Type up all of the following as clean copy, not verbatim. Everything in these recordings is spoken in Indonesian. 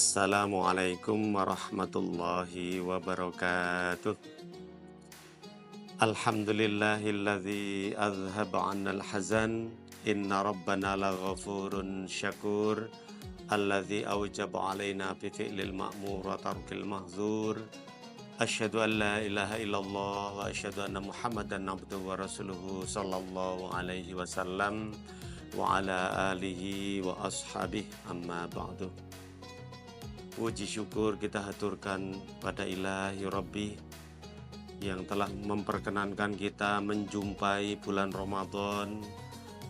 Assalamualaikum warahmatullahi wabarakatuh. Alhamdulillahilladzi azhaba 'annal hazan. Inna rabbana laghafurun syakur. Alladzi aujaba 'alaina bi fi'lil ma'mur wa tarkil mahzur. Asyhadu an la ilaha illallah wa asyhadu anna Muhammadan abduhu wa rasuluhu sallallahu alaihi wasallam wa ala alihi wa ashabihi amma ba'du. Puji syukur kita haturkan pada Ilahi Rabbi yang telah memperkenankan kita menjumpai bulan Ramadan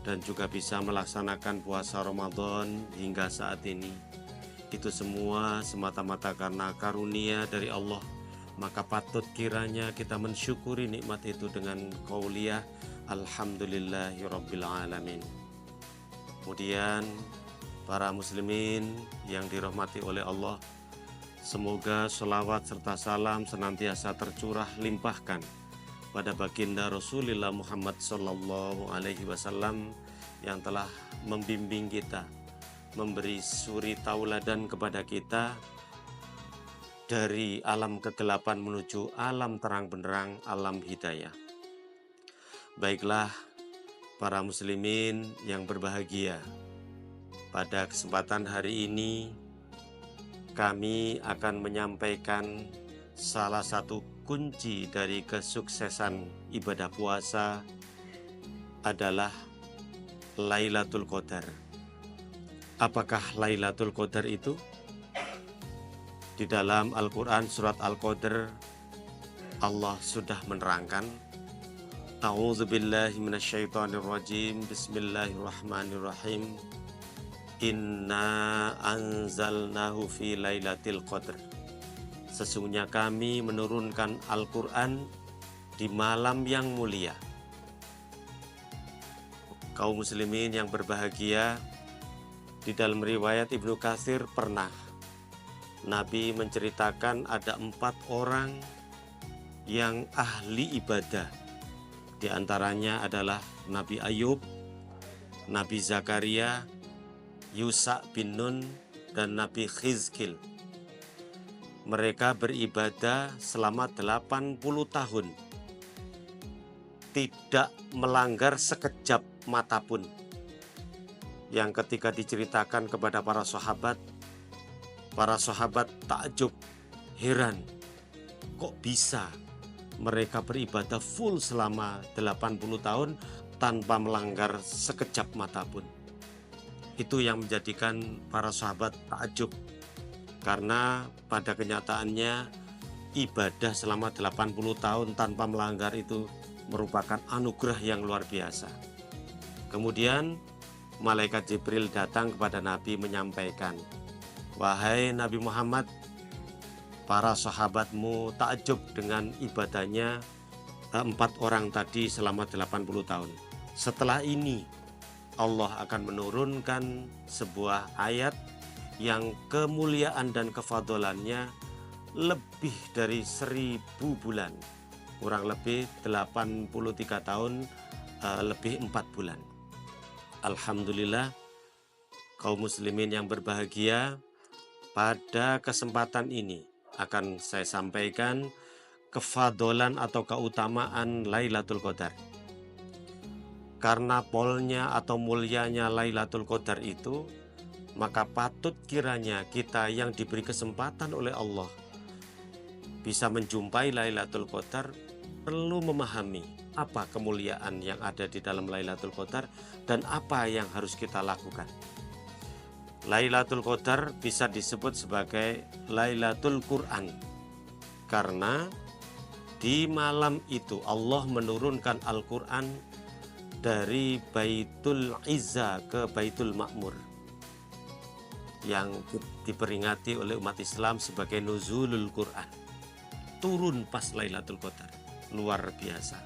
dan juga bisa melaksanakan puasa Ramadan hingga saat ini. Itu semua semata-mata karena karunia dari Allah. Maka patut kiranya kita mensyukuri nikmat itu dengan qauliyah Alhamdulillahi Rabbil Alamin. Kemudian para muslimin yang dirahmati oleh Allah, semoga sholawat serta salam senantiasa tercurah limpahkan pada baginda Rasulullah Muhammad Sallallahu Alaihi Wasallam yang telah membimbing kita, memberi suri tauladan kepada kita dari alam kegelapan menuju alam terang benderang, alam hidayah. Baiklah para muslimin yang berbahagia, pada kesempatan hari ini kami akan menyampaikan salah satu kunci dari kesuksesan ibadah puasa adalah Lailatul Qadar. Apakah Lailatul Qadar itu? Di dalam Al-Quran surat Al-Qadar Allah sudah menerangkan, A'udzubillahi minasyaitonirrajim, Bismillahirrahmanirrahim. Inna anzalnahu fi lailatul qadar. Sesungguhnya kami menurunkan Al-Quran di malam yang mulia. Kaum muslimin yang berbahagia, di dalam riwayat Ibnu Katsir pernah Nabi menceritakan ada 4 orang yang ahli ibadah. Di antaranya adalah Nabi Ayub, Nabi Zakaria, Yusa bin Nun, dan Nabi Khizkil. Mereka beribadah selama 80 tahun, tidak melanggar sekejap mata pun. Yang ketika diceritakan kepada para sahabat takjub, heran, kok bisa mereka beribadah full selama 80 tahun tanpa melanggar sekejap mata pun. Itu yang menjadikan para sahabat takjub, karena pada kenyataannya ibadah selama 80 tahun tanpa melanggar itu merupakan anugerah yang luar biasa. Kemudian malaikat Jibril datang kepada Nabi menyampaikan, wahai Nabi Muhammad, para sahabatmu takjub dengan ibadahnya 4 orang tadi selama 80 tahun. Setelah ini Allah akan menurunkan sebuah ayat yang kemuliaan dan kefadolannya lebih dari 1000 bulan, kurang lebih 83 tahun, lebih 4 bulan. Alhamdulillah, kaum muslimin yang berbahagia, pada kesempatan ini akan saya sampaikan kefadolan atau keutamaan Lailatul Qadar. Karena polnya atau mulianya Lailatul Qadar itu, maka patut kiranya kita yang diberi kesempatan oleh Allah bisa menjumpai Lailatul Qadar perlu memahami apa kemuliaan yang ada di dalam Lailatul Qadar dan apa yang harus kita lakukan. Lailatul Qadar bisa disebut sebagai Lailatul Quran karena di malam itu Allah menurunkan Al-Quran dari Baitul Izza ke Baitul Ma'mur, yang diperingati oleh umat Islam sebagai Nuzulul Quran. Turun pas Lailatul Qadar, luar biasa.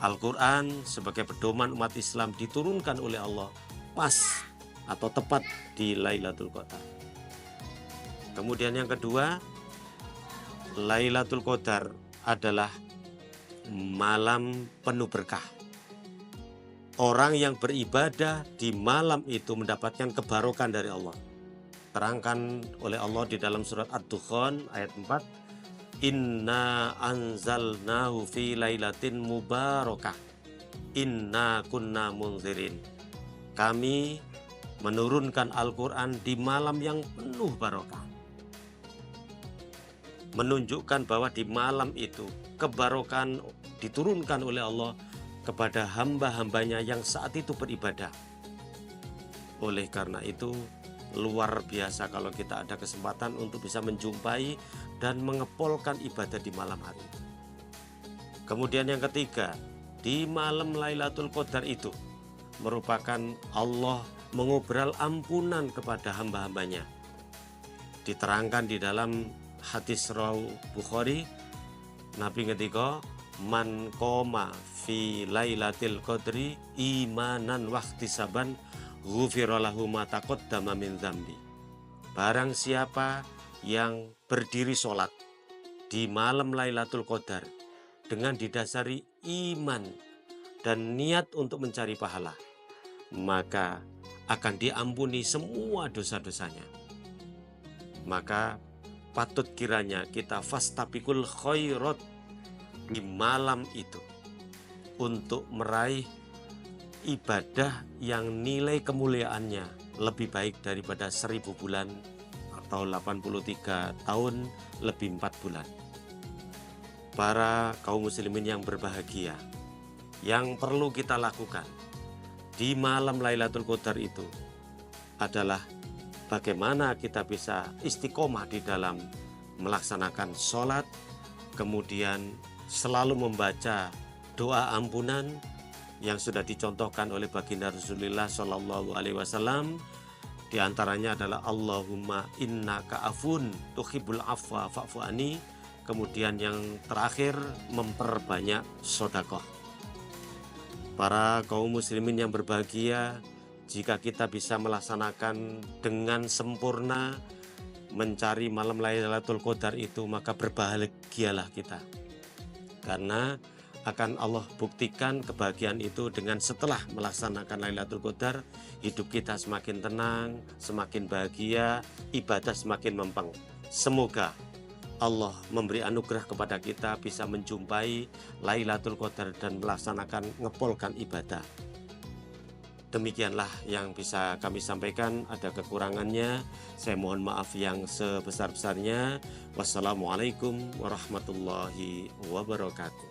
Al-Quran sebagai pedoman umat Islam diturunkan oleh Allah pas atau tepat di Lailatul Qadar. Kemudian yang kedua, Lailatul Qadar adalah malam penuh berkah. Orang yang beribadah di malam itu mendapatkan kebarokan dari Allah. diterangkan oleh Allah di dalam surat Ad-Dukhan ayat 4, Inna anzalnahu fi lailatin mubarakah inna kunna munzirin. Kami menurunkan Al-Quran di malam yang penuh barokah. Menunjukkan bahwa di malam itu kebarokan diturunkan oleh Allah kepada hamba-hambanya yang saat itu beribadah. Oleh karena itu luar biasa kalau kita ada kesempatan untuk bisa menjumpai dan mengepolkan ibadah di malam hari. Kemudian yang ketiga, di malam Lailatul Qadar itu merupakan Allah mengobrol ampunan kepada hamba-hambanya. Diterangkan di dalam hadis rawi Bukhari, Nabi ngendika, man qoma fi lailatil qadri imanan wahtisaban ghufira lahu ma taqaddama min dzambi. Barang siapa yang berdiri sholat di malam Lailatul Qadar dengan didasari iman dan niat untuk mencari pahala, maka akan diampuni semua dosa-dosanya. Maka patut kiranya kita fastabiqul khairat di malam itu untuk meraih ibadah yang nilai kemuliaannya lebih baik daripada 1000 bulan atau 83 tahun lebih 4 bulan. Para kaum muslimin yang berbahagia, yang perlu kita lakukan di malam Lailatul Qadar itu adalah bagaimana kita bisa istiqomah di dalam melaksanakan sholat, kemudian selalu membaca doa ampunan yang sudah dicontohkan oleh baginda Rasulullah Shallallahu Alaihi Wasallam. Di antaranya adalah Allahumma innaka afun tuhibbul afwa fa'fu anni. Kemudian yang terakhir, memperbanyak sedekah. Para kaum muslimin yang berbahagia, jika kita bisa melaksanakan dengan sempurna mencari malam Lailatul Qadar itu, maka berbahagialah kita. Karena akan Allah buktikan kebahagiaan itu dengan setelah melaksanakan Lailatul Qadar, hidup kita semakin tenang, semakin bahagia, ibadah semakin mempeng. Semoga Allah memberi anugerah kepada kita bisa menjumpai Lailatul Qadar dan melaksanakan ngepolkan ibadah. Demikianlah yang bisa kami sampaikan, ada kekurangannya saya mohon maaf yang sebesar-besarnya. Wassalamualaikum warahmatullahi wabarakatuh.